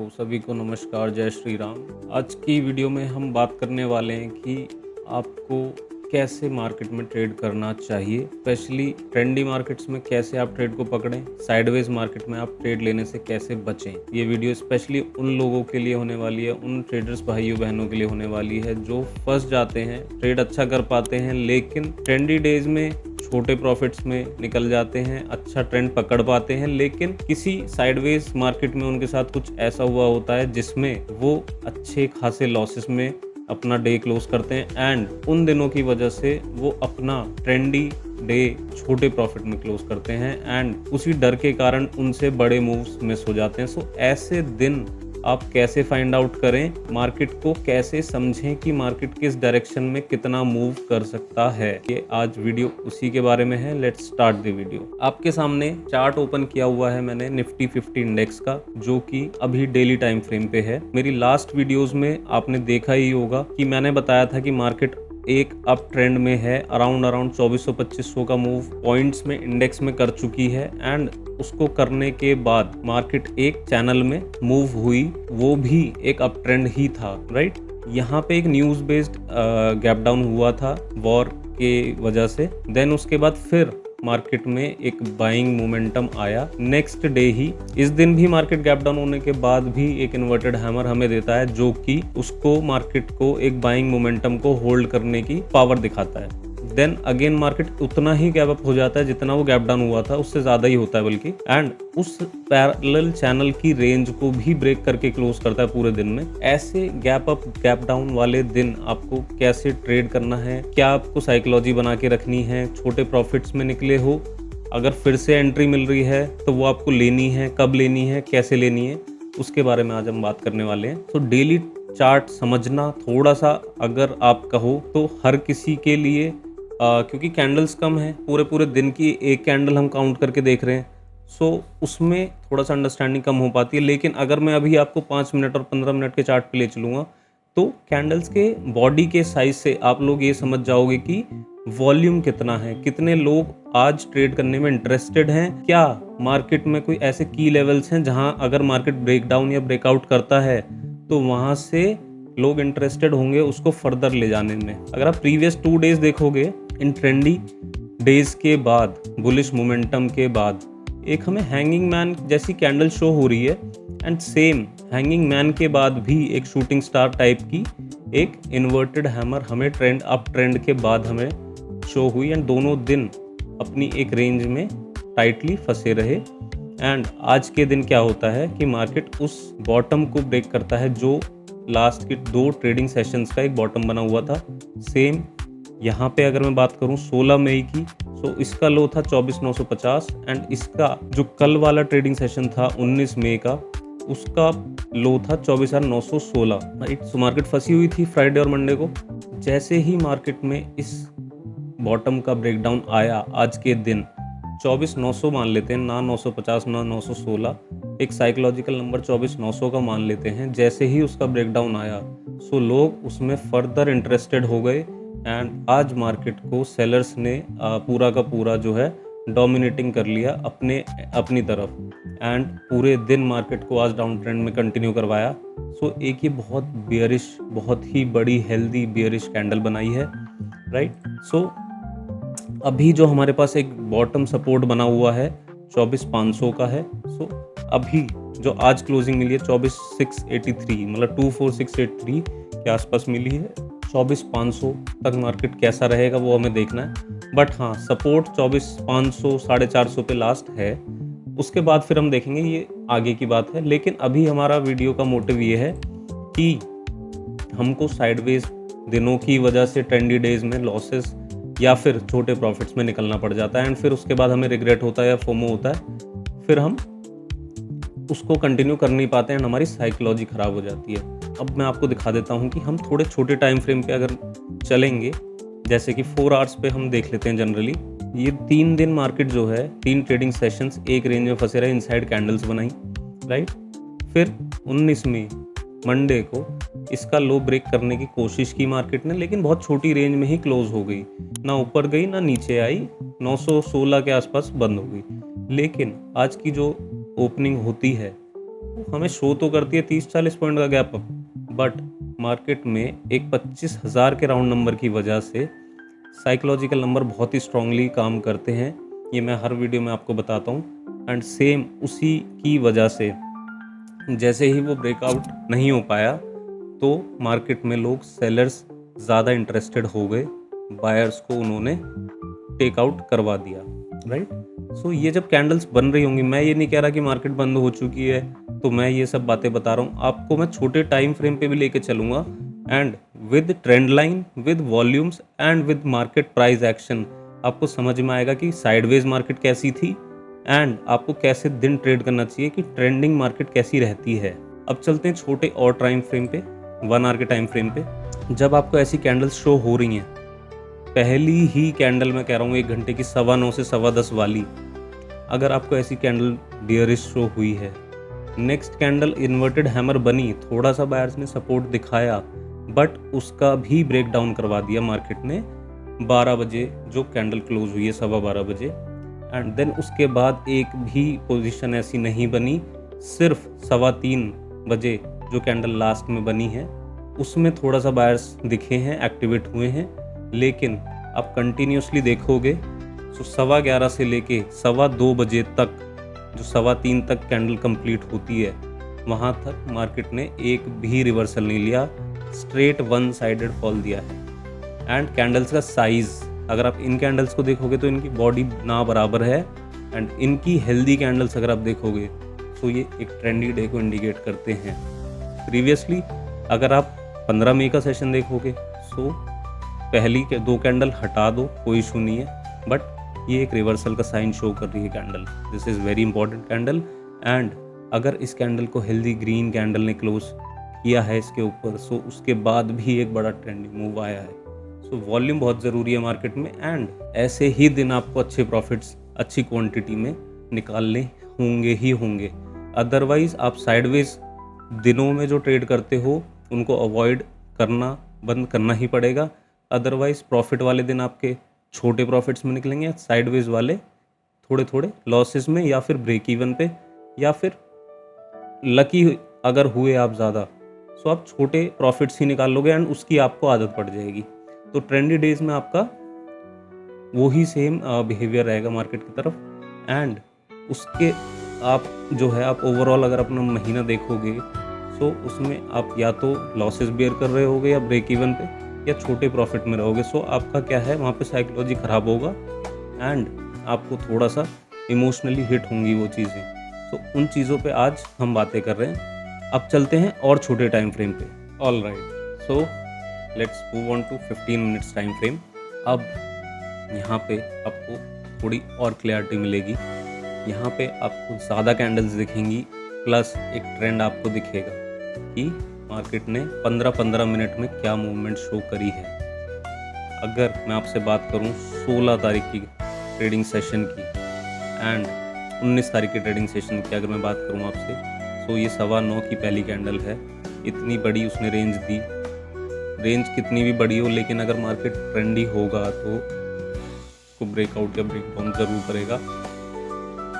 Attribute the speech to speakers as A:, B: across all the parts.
A: तो सभी को नमस्कार, जय श्री राम। आज की वीडियो में हम बात करने वाले हैं कि आपको कैसे मार्केट में ट्रेड करना चाहिए, स्पेशली ट्रेंडी मार्केट्स में कैसे आप ट्रेड को पकड़ें, साइडवेज मार्केट में आप ट्रेड लेने से कैसे बचें। ये वीडियो स्पेशली उन लोगों के लिए होने वाली है, उन ट्रेडर्स भाइयों बहनों के लिए होने वाली है जो फंस जाते हैं, ट्रेड अच्छा कर पाते हैं लेकिन ट्रेंडी डेज में छोटे प्रॉफिट्स में निकल जाते हैं, अच्छा ट्रेंड पकड़ पाते हैं, लेकिन किसी साइडवेज मार्केट में उनके साथ कुछ ऐसा हुआ होता है जिसमें वो अच्छे खासे लॉसेस में अपना डे क्लोज करते हैं एंड उन दिनों की वजह से वो अपना ट्रेंडी डे छोटे प्रॉफिट में क्लोज करते हैं एंड उसी डर के कारण उनसे बड़े मूव्स मिस हो जाते हैं। सो ऐसे दिन आप कैसे फाइंड आउट करें, मार्केट को कैसे समझें कि मार्केट किस डायरेक्शन में कितना मूव कर सकता है, ये आज वीडियो उसी के बारे में है। Let's start the video. आपके सामने चार्ट ओपन किया हुआ है मैंने निफ्टी 50 इंडेक्स का, जो कि अभी डेली टाइम फ्रेम पे है। मेरी लास्ट वीडियोस में आपने देखा ही होगा कि मैंने बताया था कि मार्केट एक अप ट्रेंड में है, अराउंड 2400-2500 का मूव पॉइंट्स में इंडेक्स में कर चुकी है एंड उसको करने के बाद मार्केट एक चैनल में मूव हुई, वो भी एक अप ट्रेंड ही था, राइट। यहाँ पे एक न्यूज बेस्ड गैप डाउन हुआ था वॉर के वजह से, देन उसके बाद फिर मार्केट में एक बाइंग मोमेंटम आया नेक्स्ट डे ही। इस दिन भी मार्केट गैप डाउन होने के बाद भी एक इन्वर्टेड हैमर हमें देता है जो कि उसको मार्केट को एक बाइंग मोमेंटम को होल्ड करने की पावर दिखाता है। देन अगेन मार्केट उतना ही गैप अप हो जाता है जितना वो गैप डाउन हुआ था, उससे ज़्यादा ही होता है बल्कि, एंड उस पैरेलल चैनल की रेंज को भी ब्रेक करके क्लोज करता है पूरे दिन में। ऐसे गैप अप गैप डाउन वाले दिन आपको कैसे ट्रेड करना है, क्या आपको साइकोलॉजी बना के रखनी है, छोटे प्रॉफिट्स में निकले हो, अगर फिर से एंट्री मिल रही है तो वो आपको लेनी है, कब लेनी है, कैसे लेनी है, उसके बारे में आज हम बात करने वाले हैं। तो डेली चार्ट समझना थोड़ा सा अगर आप कहो तो हर किसी के लिए क्योंकि कैंडल्स कम है, पूरे दिन की एक कैंडल हम काउंट करके देख रहे हैं, सो उसमें थोड़ा सा अंडरस्टैंडिंग कम हो पाती है। लेकिन अगर मैं अभी आपको 5 मिनट और 15 मिनट के चार्ट पे ले चलूँगा तो कैंडल्स के बॉडी के साइज से आप लोग ये समझ जाओगे कि वॉल्यूम कितना है, कितने लोग आज ट्रेड करने में इंटरेस्टेड हैं, क्या मार्केट में कोई ऐसे की लेवल्स हैं जहां अगर मार्केट ब्रेकडाउन या ब्रेकआउट करता है तो वहां से लोग इंटरेस्टेड होंगे उसको फर्दर ले जाने में। अगर आप प्रीवियस 2 डेज देखोगे, इन ट्रेंडी डेज के बाद, बुलिश मोमेंटम के बाद एक हमें हैंगिंग मैन जैसी कैंडल शो हो रही है एंड सेम हैंगिंग मैन के बाद भी एक शूटिंग स्टार टाइप की एक इन्वर्टेड हैमर हमें ट्रेंड अप ट्रेंड के बाद हमें शो हुई एंड दोनों दिन अपनी एक रेंज में टाइटली फंसे रहे। एंड आज के दिन क्या होता है कि मार्केट उस बॉटम को ब्रेक करता है जो लास्ट के 2 ट्रेडिंग सेशंस का एक बॉटम बना हुआ था। सेम यहाँ पे अगर मैं बात करूँ 16 मई की, तो इसका लो था 24,950 एंड इसका जो कल वाला ट्रेडिंग सेशन था 19 मई का, उसका लो था 24,916, राइट। सो मार्केट फंसी हुई थी फ्राइडे और मंडे को। जैसे ही मार्केट में इस बॉटम का ब्रेकडाउन आया आज के दिन, 24,900 मान लेते हैं, ना 950 ना 916, एक साइकोलॉजिकल नंबर 24,900 का मान लेते हैं। जैसे ही उसका ब्रेकडाउन आया सो लोग उसमें फर्दर इंटरेस्टेड हो गए एंड आज मार्केट को सेलर्स ने पूरा का पूरा जो है डोमिनेटिंग कर लिया अपनी तरफ एंड पूरे दिन मार्केट को आज डाउन ट्रेंड में कंटिन्यू करवाया। सो एक ये बहुत बियरिश, बहुत ही बड़ी हेल्दी बियरिश कैंडल बनाई है, राइट। सो अभी जो हमारे पास एक बॉटम सपोर्ट बना हुआ है 24,500 का है। सो अभी जो आज क्लोजिंग मिली है 24,683, मतलब 24,683 के आसपास मिली है। 24,500 तक मार्केट कैसा रहेगा वो हमें देखना है, बट हाँ सपोर्ट 24,500 450 पे लास्ट है। उसके बाद फिर हम देखेंगे, ये आगे की बात है। लेकिन अभी हमारा वीडियो का मोटिव ये है कि हमको साइडवेज दिनों की वजह से ट्रेंडी डेज में लॉसेस या फिर छोटे प्रॉफिट्स में निकलना पड़ जाता है एंड फिर उसके बाद हमें रिग्रेट होता है या फोमो होता है, फिर हम उसको कंटिन्यू कर नहीं पाते हैं, हमारी साइकोलॉजी खराब हो जाती है। अब मैं आपको दिखा देता हूँ कि हम थोड़े छोटे टाइम फ्रेम पे अगर चलेंगे, जैसे कि 4 आवर्स पे हम देख लेते हैं। जनरली ये 3 दिन मार्केट जो है, 3 ट्रेडिंग सेशंस एक रेंज में फंसे रहे, इनसाइड कैंडल्स बनाई, राइट। फिर 19 मई मंडे को इसका लो ब्रेक करने की कोशिश की मार्केट ने, लेकिन बहुत छोटी रेंज में ही क्लोज हो गई, ना ऊपर गई ना नीचे आई, 916 के आसपास बंद हो गई। लेकिन आज की जो ओपनिंग होती है वो हमें शो तो करती है 30-40 पॉइंट का गैप अप, बट मार्केट में एक 25,000 के राउंड नंबर की वजह से साइकोलॉजिकल नंबर बहुत ही स्ट्रांगली काम करते हैं। ये मैं हर वीडियो में आपको बताता हूँ। एंड सेम उसी की वजह से जैसे ही वो ब्रेकआउट नहीं हो पाया तो मार्केट में लोग सेलर्स ज़्यादा इंटरेस्टेड हो गए, बायर्स को उन्होंने टेक आउट करवा दिया, राइट। सो ये जब कैंडल्स बन रही होंगी, मैं ये नहीं कह रहा कि मार्केट बंद हो चुकी है तो मैं ये सब बातें बता रहा हूँ आपको, मैं छोटे टाइम फ्रेम पे भी लेके चलूँगा and with trend line, with volumes and with market price action आपको समझ में आएगा कि साइडवेज मार्केट कैसी थी एंड आपको कैसे दिन ट्रेड करना चाहिए कि ट्रेंडिंग मार्केट कैसी रहती है। अब चलते हैं छोटे और टाइम फ्रेम पे, 1 आवर के टाइम फ्रेम पे। जब आपको ऐसी कैंडल्स शो हो रही हैं, पहली ही कैंडल मैं कह रहा हूँ 1 घंटे की 9:15 से 10:15 वाली, अगर आपको ऐसी कैंडल बियरिश शो हुई है, नेक्स्ट कैंडल इन्वर्टेड हैमर बनी, थोड़ा सा बायर्स ने सपोर्ट दिखाया बट उसका भी ब्रेक डाउन करवा दिया मार्केट ने 12 बजे जो कैंडल क्लोज हुई है, 12:15 बजे। एंड देन उसके बाद एक भी पोजीशन ऐसी नहीं बनी, सिर्फ 3:15 बजे जो कैंडल लास्ट में बनी है उसमें थोड़ा सा बायर्स दिखे हैं, एक्टिवेट हुए हैं, लेकिन आप कंटिन्यूसली देखोगे तो 11:15 से लेके 2:15 बजे तक, जो 3:15 तक कैंडल कंप्लीट होती है, वहाँ तक मार्केट ने एक भी रिवर्सल नहीं लिया, स्ट्रेट वन साइडेड फॉल दिया है। एंड कैंडल्स का साइज़ अगर आप इन कैंडल्स को देखोगे तो इनकी बॉडी ना बराबर है, एंड इनकी हेल्दी कैंडल्स अगर आप देखोगे तो ये एक ट्रेंडी डे को इंडिकेट करते हैं। प्रीवियसली अगर आप 15 मई का सेशन देखोगे सो पहली 2 कैंडल हटा दो, कोई इशू नहीं है, बट ये एक रिवर्सल का साइन शो कर रही है candle. This is very important candle. And अगर इस कैंडल को हेल्दी ग्रीन कैंडल ने क्लोज किया है इसके ऊपर, सो उसके बाद भी एक बड़ा ट्रेंडिंग मूव आया है। सो वॉल्यूम बहुत ज़रूरी है मार्केट में, एंड ऐसे ही दिन आपको अच्छे प्रॉफिट्स अच्छी क्वांटिटी में निकालने होंगे ही होंगे। अदरवाइज़ आप साइडवेज दिनों में जो ट्रेड करते हो उनको अवॉइड करना बंद करना ही पड़ेगा। अदरवाइज़ प्रॉफिट वाले दिन आपके छोटे प्रॉफिट्स में निकलेंगे, साइडवेज वाले थोड़े थोड़े लॉसेस में, या फिर ब्रेक इवन पे, या फिर लकी अगर हुए आप ज़्यादा सो आप छोटे प्रॉफिट्स ही निकाल लोगे एंड उसकी आपको आदत पड़ जाएगी। तो ट्रेंडी डेज में आपका वो ही सेम बिहेवियर रहेगा मार्केट की तरफ। एंड उसके आप जो है आप ओवरऑल अगर अपना महीना देखोगे सो उसमें आप या तो लॉसेस बेयर कर रहे होगे या ब्रेक इवन पे, या छोटे प्रॉफिट में रहोगे। सो आपका क्या है वहाँ पे साइकोलॉजी ख़राब होगा एंड आपको थोड़ा सा इमोशनली हिट होंगी वो चीज़ें। सो उन चीज़ों पे आज हम बातें कर रहे हैं। अब चलते हैं और छोटे टाइम फ्रेम पे। All right, so let's move on to 15 minutes time frame. अब यहाँ पे आपको थोड़ी और क्लैरिटी मिलेगी, यहाँ पे आपको ज़्यादा कैंडल्स दिखेंगी, प्लस एक ट्रेंड आपको दिखेगा कि मार्केट ने 15-15 मिनट में क्या मूवमेंट शो करी है। अगर मैं आपसे बात करूँ 16 तारीख की ट्रेडिंग सेशन की एंड 19 तारीख की ट्रेडिंग सेशन की अगर मैं बात करूँ आपसे, तो ये 9:15 की पहली कैंडल है। इतनी बड़ी उसने रेंज दी, रेंज कितनी भी बड़ी हो लेकिन अगर मार्केट ट्रेंडी होगा तो उसको ब्रेकआउट या ब्रेकडाउन ज़रूर करेगा।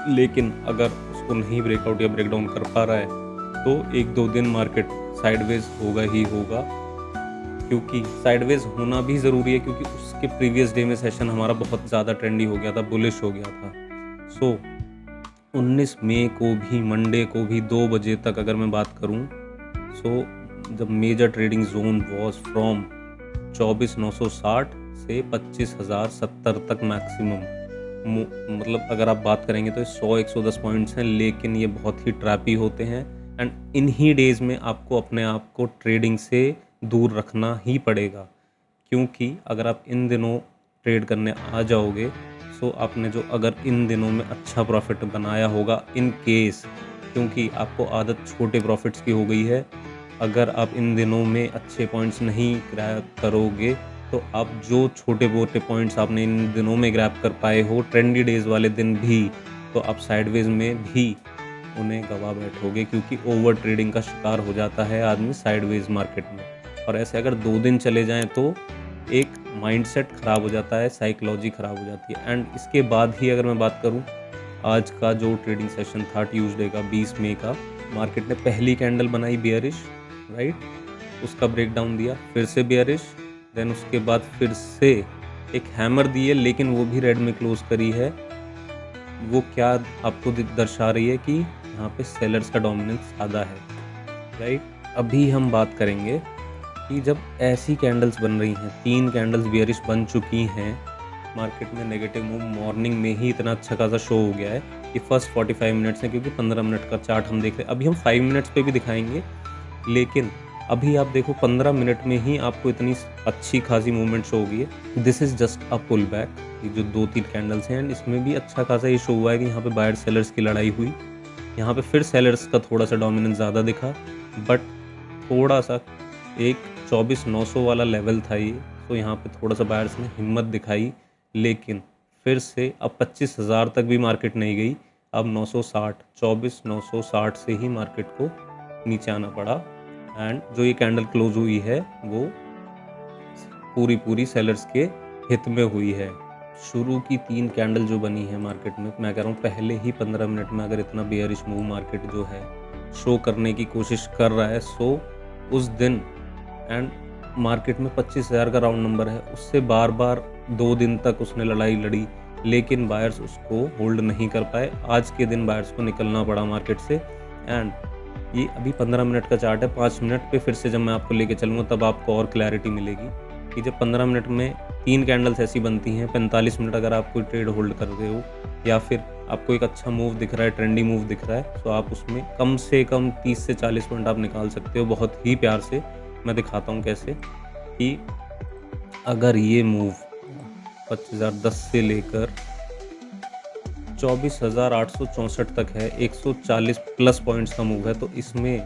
A: लेकिन अगर उसको नहीं ब्रेकआउट या ब्रेकडाउन कर पा रहा है तो 1-2 दिन मार्केट साइडवेज होगा ही होगा, क्योंकि साइडवेज होना भी ज़रूरी है, क्योंकि उसके प्रीवियस डे में सेशन हमारा बहुत ज़्यादा ट्रेंडी हो गया था, बुलिश हो गया था। सो 19 मई को भी, मंडे को भी 2 बजे तक अगर मैं बात करूं, सो जब major trading zone was from 24,960 से 25,070 तक मैक्सिमम। मतलब अगर आप बात करेंगे तो 100-110 पॉइंट्स हैं, लेकिन ये बहुत ही ट्रैपी होते हैं एंड इन्हीं डेज़ में आपको अपने आप को ट्रेडिंग से दूर रखना ही पड़ेगा, क्योंकि अगर आप इन दिनों ट्रेड करने आ जाओगे सो आपने जो अगर इन दिनों में अच्छा प्रॉफिट बनाया होगा इन केस, क्योंकि आपको आदत छोटे प्रॉफिट्स की हो गई है, अगर आप इन दिनों में अच्छे पॉइंट्स नहीं ग्रैब करोगे तो आप जो छोटे मोटे पॉइंट्स आपने इन दिनों में ग्रैब कर पाए हो ट्रेंडी डेज़ वाले दिन भी, तो आप साइडवेज में भी उन्हें गवा बैठोगे, क्योंकि ओवर ट्रेडिंग का शिकार हो जाता है आदमी साइडवेज मार्केट में। और ऐसे अगर 2 दिन चले जाएं तो एक माइंडसेट ख़राब हो जाता है, साइकोलॉजी ख़राब हो जाती है। एंड इसके बाद ही अगर मैं बात करूं, आज का जो ट्रेडिंग सेशन था ट्यूसडे का 20 मई का, मार्केट ने पहली कैंडल बनाई बेयरिश, राइट, उसका ब्रेक डाउन दिया, फिर से बेयरिश, देन उसके बाद फिर से एक हैमर दी है, लेकिन वो भी रेड में क्लोज करी है। वो क्या आपको दर्शा रही है कि यहाँ पे सेलर्स का डोमिनेंस ज़्यादा है, राइट। अभी हम बात करेंगे कि जब ऐसी कैंडल्स बन रही हैं, 3 कैंडल्स बेयरिश बन चुकी हैं, मार्केट में नेगेटिव मूव मॉर्निंग में ही इतना अच्छा खासा शो हो गया है कि फर्स्ट 45 मिनट्स है, क्योंकि 15 मिनट का चार्ट हम देख रहे हैं। अभी हम 5 मिनट्स पे भी दिखाएंगे, लेकिन अभी आप देखो 15 मिनट में ही आपको इतनी अच्छी खासी मूवमेंट शो होगी है। This is just a pull back. ये जो 2-3 कैंडल्स हैं, एंड इसमें भी अच्छा खासा ये शो हुआ है कि यहाँ पे बायर सेलर्स की लड़ाई हुई। यहाँ पे फिर सेलर्स का थोड़ा सा डोमिनेंस ज़्यादा दिखा, बट थोड़ा सा एक 24,900 वाला लेवल था ये, तो यहाँ पे थोड़ा सा बायर्स ने हिम्मत दिखाई, लेकिन फिर से अब 25,000 तक भी मार्केट नहीं गई। अब 960, 24,960 से ही मार्केट को नीचे आना पड़ा। एंड जो ये कैंडल क्लोज हुई है वो पूरी सेलर्स के हित में हुई है। शुरू की 3 कैंडल जो बनी है मार्केट में, मैं कह रहा हूँ पहले ही 15 मिनट में अगर इतना बेयरिश मूव मार्केट जो है शो करने की कोशिश कर रहा है, सो उस दिन एंड मार्केट में 25,000 का राउंड नंबर है, उससे बार बार 2 दिन तक उसने लड़ाई लड़ी, लेकिन बायर्स उसको होल्ड नहीं कर पाए। आज के दिन बायर्स को निकलना पड़ा मार्केट से। एंड ये अभी 15 मिनट का चार्ट है, 5 मिनट पे फिर से जब मैं आपको लेके चलूँगा तब आपको और क्लैरिटी मिलेगी कि जब 15 मिनट में 3 कैंडल्स ऐसी बनती हैं, 45 मिनट अगर आप कोई ट्रेड होल्ड कर रहे हो या फिर आपको एक अच्छा मूव दिख रहा है, ट्रेंडी मूव दिख रहा है, तो आप उसमें कम से कम 30 से 40 पॉइंट आप निकाल सकते हो बहुत ही प्यार से। मैं दिखाता हूँ कैसे, कि अगर ये मूव 25,010 से लेकर 24,864 तक है, 140 प्लस पॉइंट्स का मूव है, तो इसमें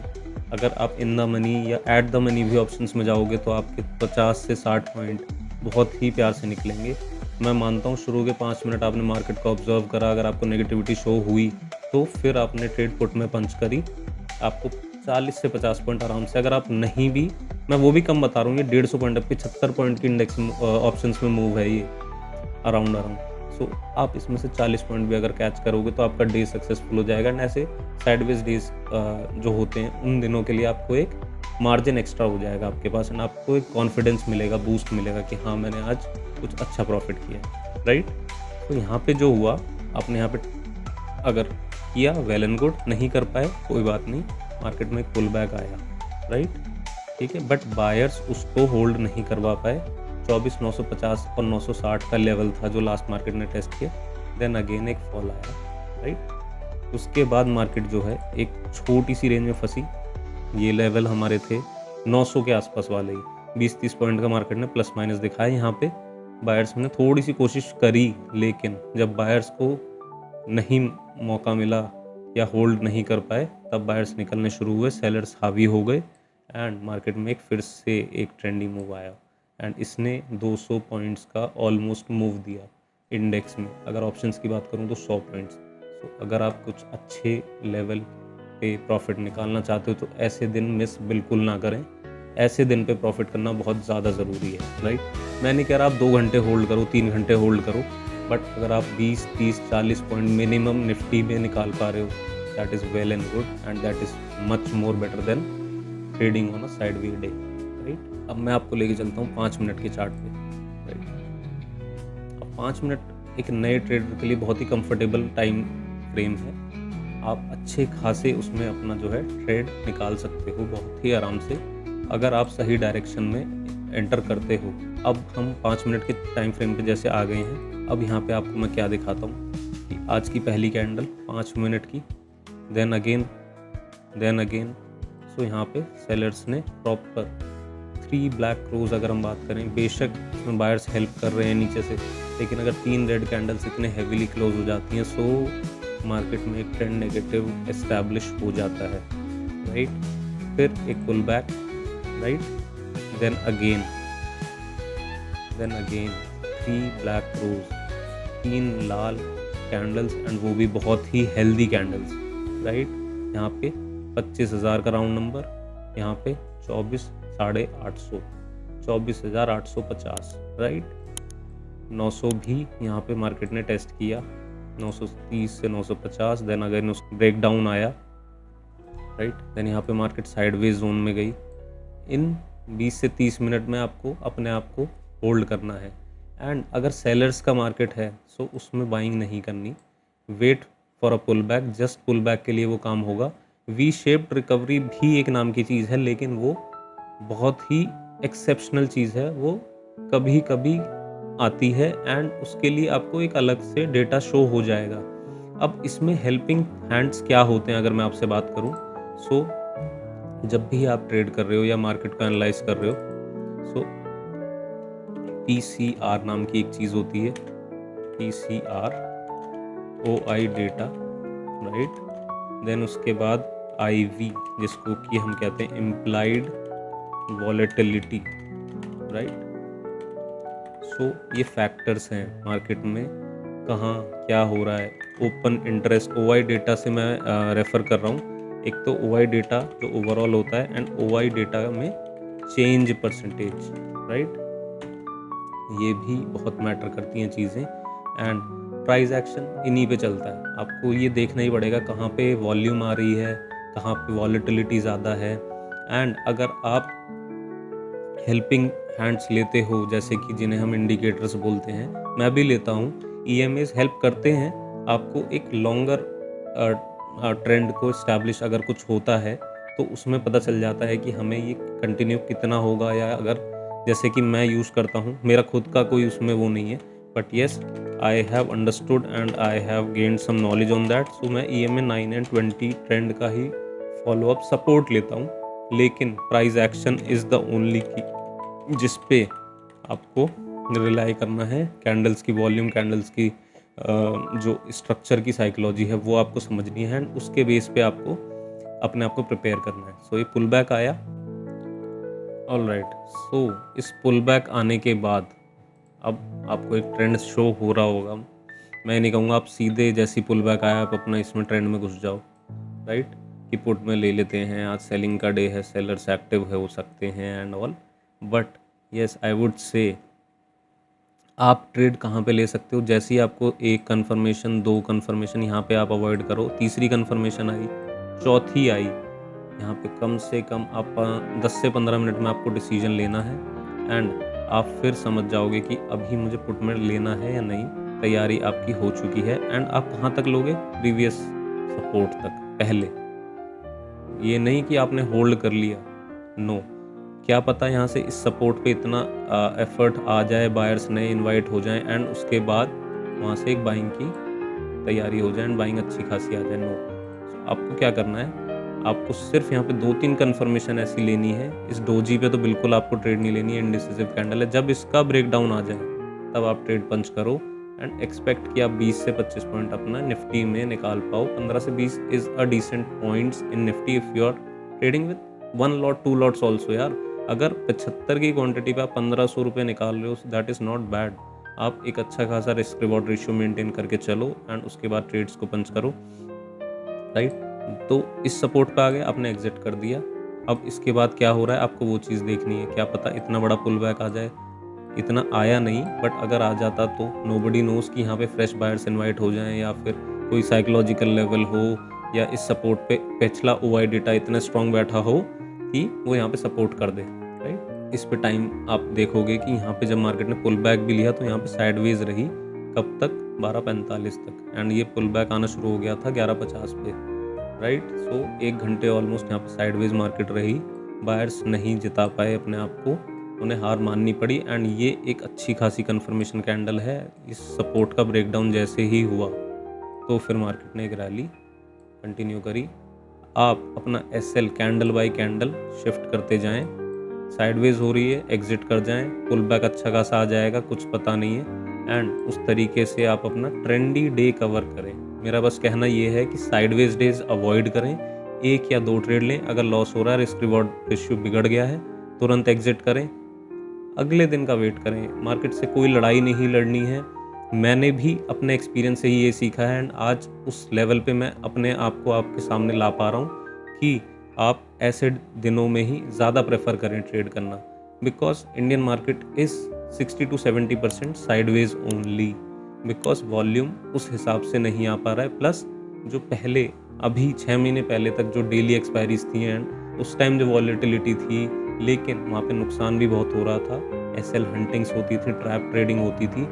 A: अगर आप इन द मनी या एट द मनी भी ऑप्शंस में जाओगे तो आपके 50 से 60 पॉइंट बहुत ही प्यार से निकलेंगे। मैं मानता हूँ शुरू के 5 मिनट आपने मार्केट को ऑब्जर्व करा, अगर आपको नेगेटिविटी शो हुई तो फिर आपने ट्रेड पुट में पंच करी, आपको 40 से 50 पॉइंट आराम से, अगर आप नहीं भी, मैं वो भी कम बता रहा हूँ, ये 150 पॉइंट, अब 75 पॉइंट की इंडेक्स ऑप्शंस में मूव है ये अराउंड। सो आप इसमें से 40 पॉइंट भी अगर कैच करोगे तो आपका डे सक्सेसफुल हो जाएगा। एंड ऐसे साइडवेज डेज जो होते हैं उन दिनों के लिए आपको एक मार्जिन एक्स्ट्रा हो जाएगा आपके पास, एंड आपको एक कॉन्फिडेंस मिलेगा, बूस्ट मिलेगा कि हाँ मैंने आज कुछ अच्छा प्रॉफिट किया, राइट। तो यहाँ पे जो हुआ, आपने यहाँ पे अगर किया वेल एंड गुड, नहीं कर पाए कोई बात नहीं, मार्केट में एक पुल बैक आया, राइट, ठीक है, बट बायर्स उसको होल्ड नहीं करवा पाए। 24,950 और 960 का लेवल था जो लास्ट मार्केट ने टेस्ट किया, देन अगेन एक फॉल आया, राइट। उसके बाद मार्केट जो है एक छोटी सी रेंज में फंसी, ये लेवल हमारे थे 900 के आसपास वाले ही, 20-30 पॉइंट का मार्केट ने प्लस माइनस दिखाया। यहाँ पे बायर्स ने थोड़ी सी कोशिश करी, लेकिन जब बायर्स को नहीं मौका मिला या होल्ड नहीं कर पाए, तब बायर्स निकलने शुरू हुए, सेलर्स हावी हो गए, एंड मार्केट में एक फिर से एक ट्रेंडी मूव आया, एंड इसने 200 पॉइंट्स का ऑलमोस्ट मूव दिया इंडेक्स में। अगर ऑप्शंस की बात करूं तो 100 पॉइंट्स। तो अगर आप कुछ अच्छे लेवल पे प्रॉफिट निकालना चाहते हो तो ऐसे दिन मिस बिल्कुल ना करें, ऐसे दिन पे प्रॉफिट करना बहुत ज़्यादा ज़रूरी है, राइट। मैं नहीं कह रहा आप 2 घंटे होल्ड करो, 3 घंटे होल्ड करो, बट अगर आप 20, 30, 40 पॉइंट मिनिमम निफ्टी में निकाल पा रहे हो, that is well and good, and that is much more better than trading on a sideway day, right. अब मैं आपको लेके चलता हूँ 5 मिनट के चार्ट पे, राइट। अब 5 मिनट एक नए ट्रेडर के लिए बहुत ही कंफर्टेबल टाइम फ्रेम है, आप अच्छे खासे उसमें अपना जो है ट्रेड निकाल सकते हो बहुत ही आराम से, अगर आप सही डायरेक्शन में एंटर करते हो। अब हम 5 मिनट के टाइम फ्रेम पे जैसे आ गए हैं, अब यहाँ पे आपको मैं क्या दिखाता हूँ कि आज की पहली कैंडल 5 मिनट की, देन अगेन, सो यहाँ पे सेलर्स ने प्रॉपर 3 ब्लैक क्लोज, अगर हम बात करें, बेशक इसमें बायर्स हेल्प कर रहे हैं नीचे से, लेकिन अगर 3 रेड कैंडल्स इतने हैवीली क्लोज हो जाती हैं, सो मार्केट में एक ट्रेंड नेगेटिव एस्टैब्लिश हो जाता है, राइट। फिर एक pull back, right, then again 3 black close, 3 लाल कैंडल्स, एंड वो भी बहुत ही हेल्दी कैंडल्स, राइट। यहाँ पे 25,000 का राउंड नंबर, यहाँ पे 24,850, 24,850, राइट। 900 भी यहाँ पे मार्केट ने टेस्ट किया, 930 से 950, देन अगर ब्रेक डाउन आया, राइट। देन यहाँ पे मार्केट साइडवेज जोन में गई। इन 20 से 30 मिनट में आपको अपने आप को होल्ड करना है। एंड अगर सेलर्स का मार्केट है सो उसमें बाइंग नहीं करनी, wait for a pull back, just pull back के लिए वो काम होगा। वी शेप्ड रिकवरी भी एक नाम की चीज़ है, लेकिन वो बहुत ही एक्सेप्शनल चीज़ है, वो कभी कभी आती है एंड उसके लिए आपको एक अलग से डेटा शो हो जाएगा। अब इसमें हेल्पिंग हैंड्स क्या होते हैं अगर मैं आपसे बात करूं, सो जब भी आप ट्रेड कर रहे हो या मार्केट को एनालाइज कर रहे हो, सो PCR नाम की एक चीज़ होती है, PCR OI data, right. Then उसके बाद IV जिसको कि हम कहते हैं इम्प्लाइड वॉलेटिलिटी, राइट। सो ये फैक्टर्स हैं मार्केट में, कहाँ क्या हो रहा है। ओपन इंटरेस्ट OI डेटा से मैं रेफ़र कर रहा हूँ। एक तो OI डेटा जो ओवरऑल होता है एंड OI डेटा में चेंज परसेंटेज, राइट। ये भी बहुत मैटर करती हैं चीज़ें। एंड प्राइस एक्शन इन्हीं पे चलता है। आपको ये देखना ही पड़ेगा कहाँ पे वॉल्यूम आ रही है, कहाँ पे वॉलेटिलिटी ज़्यादा है। एंड अगर आप हेल्पिंग हैंड्स लेते हो, जैसे कि जिन्हें हम इंडिकेटर्स बोलते हैं, मैं भी लेता हूँ, EMAs हेल्प करते हैं आपको एक लॉन्गर ट्रेंड को इस्टेब्लिश अगर कुछ होता है तो उसमें पता चल जाता है कि हमें ये कंटिन्यू कितना होगा। या अगर जैसे कि मैं यूज़ करता हूँ, मेरा खुद का कोई उसमें वो नहीं है, but yes I have understood and I have gained some knowledge on that. So मैं EMA 9 एंड 20 ट्रेंड का ही फॉलोअप सपोर्ट लेता हूँ, लेकिन price action is the only की जिस पे आपको रिलाई करना है। कैंडल्स की वॉल्यूम, कैंडल्स की जो स्ट्रक्चर की साइकोलॉजी है वो आपको समझनी है एंड उसके बेस पे आपको अपने आप को प्रिपेयर करना है। सो ये पुल बैक आया, ऑलराइट। सो इस पुल बैक आने के बाद अब आपको एक ट्रेंड शो हो रहा होगा। मैं नहीं कहूँगा आप सीधे जैसी पुल बैक आया आप अपना इसमें ट्रेंड में घुस जाओ, राइट, कि पुट में ले लेते हैं, आज सेलिंग का डे है, सेलर्स एक्टिव है हो सकते हैं and all. But yes I would say आप ट्रेड कहाँ पे ले सकते हो, जैसे ही आपको एक कन्फर्मेशन, दो कन्फर्मेशन यहाँ पे आप अवॉइड करो, तीसरी कन्फर्मेशन आई, चौथी आई, यहाँ पे कम से कम आप 10 से 15 मिनट में आपको डिसीजन लेना है एंड आप फिर समझ जाओगे कि अभी मुझे पुट में लेना है या नहीं। तैयारी आपकी हो चुकी है एंड आप कहाँ तक लोगे, प्रीवियस सपोर्ट तक। पहले ये नहीं कि आपने होल्ड कर लिया, नो, क्या पता यहाँ से इस सपोर्ट पे इतना एफर्ट आ जाए, बायर्स नए इनवाइट हो जाएं एंड उसके बाद वहाँ से एक बाइंग की तैयारी हो जाए एंड बाइंग अच्छी खासी आ जाए। नो, आपको क्या करना है, आपको सिर्फ यहाँ पे 2-3 कन्फर्मेशन ऐसी लेनी है। इस डोजी पे तो बिल्कुल आपको ट्रेड नहीं लेनी है, इनडिसिसिव कैंडल है। जब इसका ब्रेकडाउन आ जाए तब आप ट्रेड पंच करो एंड एक्सपेक्ट कि आप 20 से 25 पॉइंट अपना निफ्टी में निकाल पाओ। 15 से 20 is a decent points in Nifty if you are trading with 1 lot 2 lots also. यार अगर 75 की क्वांटिटी पे आप 1500 रुपये निकाल रहे हो, दैट इज़ नॉट बैड। आप एक अच्छा खासा रिस्क रिवॉर्ड रेशियो मेंटेन करके चलो एंड उसके बाद ट्रेड्स को पंच करो, राइट। तो इस सपोर्ट पे आ गए, आपने एग्जिट कर दिया। अब इसके बाद क्या हो रहा है आपको वो चीज़ देखनी है। क्या पता इतना बड़ा पुल बैक आ जाए, इतना आया नहीं, बट अगर आ जाता तो नोबडी नोज़ कि यहाँ पे फ्रेश बायर्स इनवाइट हो जाएं या फिर कोई साइकोलॉजिकल लेवल हो या इस सपोर्ट पे पिछला OI डेटा इतना स्ट्रॉन्ग बैठा हो कि वो यहाँ पे सपोर्ट कर दे, राइट। इस पे टाइम आप देखोगे कि यहाँ पे जब मार्केट ने पुल बैक भी लिया तो यहाँ पे साइडवेज रही, कब तक, 12:45 तक, एंड ये पुल बैक आना शुरू हो गया था 11:50 पे, राइट। सो 1 घंटे ऑलमोस्ट यहाँ पे साइडवेज मार्केट रही, बायर्स नहीं जिता पाए अपने आप को, उन्हें हार माननी पड़ी एंड ये एक अच्छी खासी कन्फर्मेशन कैंडल है। इस सपोर्ट का ब्रेकडाउन जैसे ही हुआ तो फिर मार्केट ने एक रैली कंटिन्यू करी। आप अपना SL candle bye candle shift करते जाएं, साइडवेज हो रही है एग्जिट कर जाएं, पुल बैक अच्छा खासा आ जाएगा, कुछ पता नहीं है, एंड उस तरीके से आप अपना ट्रेंडी डे कवर करें। मेरा बस कहना ये है कि साइडवेज डेज अवॉइड करें, 1 या 2 ट्रेड लें, अगर लॉस हो रहा है, रिस्क रिवॉर्ड रेशियो बिगड़ गया है, तुरंत एग्जिट करें, अगले दिन का वेट करें। मार्केट से कोई लड़ाई नहीं लड़नी है। मैंने भी अपने एक्सपीरियंस से ही ये सीखा है एंड आज उस लेवल पे मैं अपने आप को आपके सामने ला पा रहा हूँ कि आप ऐसे दिनों में ही ज़्यादा प्रेफर करें ट्रेड करना, because Indian market is 60 to 70% sideways only, because volume उस हिसाब से नहीं आ पा रहा है। प्लस जो पहले अभी 6 महीने पहले तक जो डेली एक्सपायरीज थी एंड उस टाइम जो वॉलेटिलिटी थी, लेकिन वहाँ पे नुकसान भी बहुत हो रहा था। एसएल हंटिंग्स होती थी, ट्रैप ट्रेडिंग होती थी।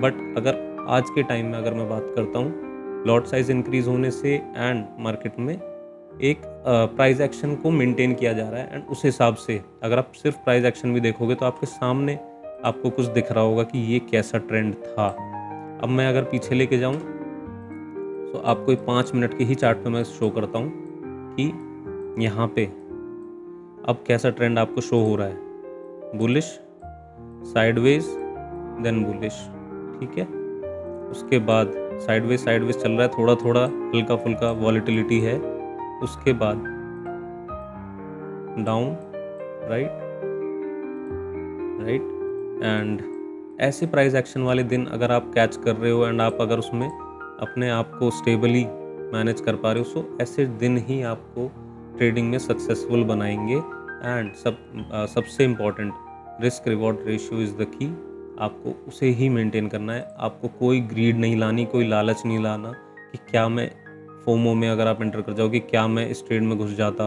A: बट अगर आज के टाइम में अगर मैं बात करता हूँ, लॉट साइज इंक्रीज होने से एंड मार्केट में एक प्राइस एक्शन को मेंटेन किया जा रहा है एंड उस हिसाब से अगर आप सिर्फ प्राइस एक्शन भी देखोगे तो आपके सामने आपको कुछ दिख रहा होगा कि ये कैसा ट्रेंड था। अब मैं अगर पीछे लेके जाऊं तो आपको 5 मिनट के ही चार्ट पे मैं शो करता हूं कि यहाँ पे अब कैसा ट्रेंड आपको शो हो रहा है। बुलिश, साइडवेज, देन बुलिश, ठीक है। उसके बाद साइडवेज चल रहा है, थोड़ा थोड़ा हल्का फुल्का वॉलेटिलिटी है। उसके बाद डाउन, राइट एंड ऐसे प्राइस एक्शन वाले दिन अगर आप कैच कर रहे हो एंड आप अगर उसमें अपने आप को स्टेबली मैनेज कर पा रहे हो, सो ऐसे दिन ही आपको ट्रेडिंग में सक्सेसफुल बनाएंगे। एंड सबसे important, risk reward ratio is the key. आपको उसे ही मेंटेन करना है। आपको कोई ग्रीड नहीं लानी, कोई लालच नहीं लाना कि क्या मैं फोमो में अगर आप एंटर कर जाओगे, क्या मैं इस ट्रेड में घुस जाता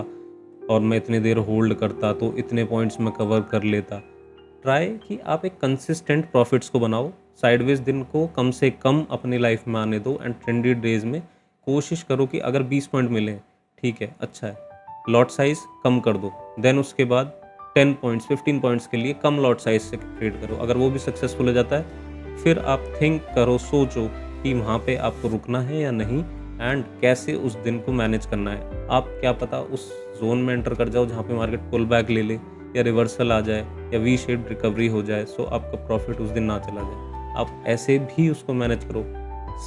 A: और मैं इतनी देर होल्ड करता तो इतने पॉइंट्स में कवर कर लेता। ट्राई कि आप एक कंसिस्टेंट प्रॉफिट्स को बनाओ। साइडवेज दिन को कम से कम अपनी लाइफ में आने दो एंड ट्रेंडी डेज में कोशिश करो कि अगर 20 पॉइंट मिले, ठीक है, अच्छा है, लॉट साइज कम कर दो। देन उसके बाद 10 पॉइंट्स 15 पॉइंट्स के लिए कम लॉट साइज से ट्रेड करो। अगर वो भी सक्सेसफुल हो जाता है, फिर आप थिंक करो, सोचो कि वहाँ पे आपको रुकना है या नहीं एंड कैसे उस दिन को मैनेज करना है। आप क्या पता उस जोन में एंटर कर जाओ जहाँ पे मार्केट पुल बैक ले ले या रिवर्सल आ जाए या वी शेप रिकवरी हो जाए, सो आपका प्रॉफिट उस दिन ना चला जाए। आप ऐसे भी उसको मैनेज करो।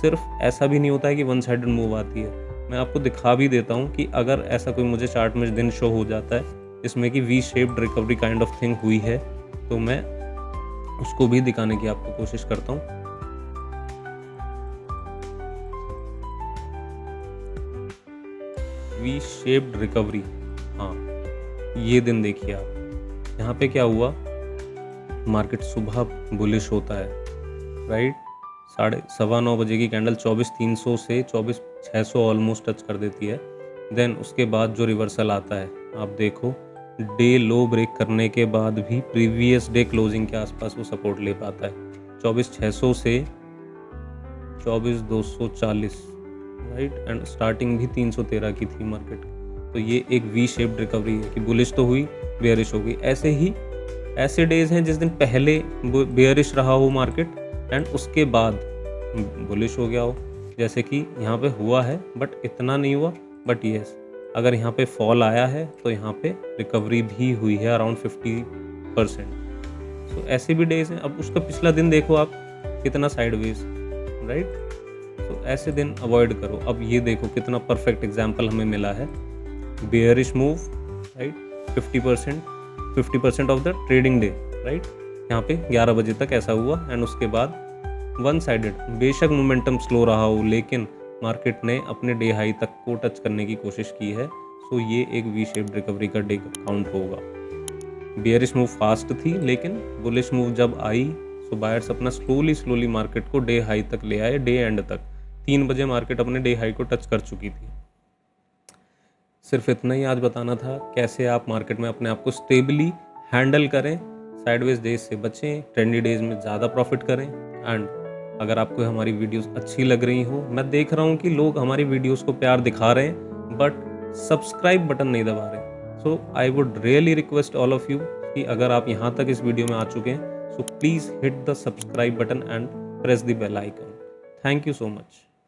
A: सिर्फ ऐसा भी नहीं होता है कि वन साइडेड मूव आती है। मैं आपको दिखा भी देता हूँ कि अगर ऐसा कोई मुझे चार्ट में दिन शो हो जाता है इसमें कि V shaped recovery kind of thing हुई है, तो मैं उसको भी दिखाने की आपको कोशिश करता हूँ। वी शेप्ड रिकवरी, हाँ, ये दिन देखिए आप। यहाँ पे क्या हुआ, मार्केट सुबह बुलिश होता है, राइट। 9:15 बजे की कैंडल 24,300 से 24,600 ऑलमोस्ट टच कर देती है। देन उसके बाद जो रिवर्सल आता है, आप देखो डे लो ब्रेक करने के बाद भी प्रीवियस डे क्लोजिंग के आसपास वो सपोर्ट ले पाता है। 24,600 से 24,240, राइट, एंड स्टार्टिंग भी 313 की थी मार्केट। तो ये एक वी शेप्ड रिकवरी है कि बुलिश तो हुई, बेयरिश हो गई। ऐसे ही ऐसे डेज हैं जिस दिन पहले बेयरिश रहा हो मार्केट एंड उसके बाद बुलिश हो गया हो, जैसे कि यहाँ पे हुआ है, बट इतना नहीं हुआ। बट येस, अगर यहाँ पे फॉल आया है तो यहाँ पे रिकवरी भी हुई है अराउंड 50%। सो ऐसे भी डेज हैं। अब उसका पिछला दिन देखो आप, कितना साइडवेज, राइट। तो ऐसे दिन अवॉइड करो। अब ये देखो कितना परफेक्ट एग्जाम्पल हमें मिला है। Bearish move, right, 50% of the trading day, right. यहाँ पे 11 बजे तक ऐसा हुआ एंड उसके बाद वन साइडेड। बेशक मोमेंटम स्लो रहा हो, लेकिन मार्केट ने अपने डे हाई तक को टच करने की कोशिश की है। सो ये एक वी शेप्ड रिकवरी का डे काउंट होगा। बेयरिश मूव फास्ट थी, लेकिन बुलिश मूव जब आई सो बायर्स अपना स्लोली मार्केट को डे हाई तक ले आए। डे एंड तक 3 बजे मार्केट अपने डे हाई को टच कर चुकी थी। सिर्फ इतना ही आज बताना था, कैसे आप मार्केट में अपने आप को स्टेबली हैंडल करें, साइडवेज डेज से बचें, ट्रेंडी डेज में ज़्यादा प्रॉफिट करें। एंड अगर आपको हमारी वीडियोस अच्छी लग रही हो, मैं देख रहा हूँ कि लोग हमारी वीडियोस को प्यार दिखा रहे हैं बट सब्सक्राइब बटन नहीं दबा रहे। So I would really request all of you कि अगर आप यहाँ तक इस वीडियो में आ चुके हैं, so please hit the subscribe button and press the bell icon. Thank you so much.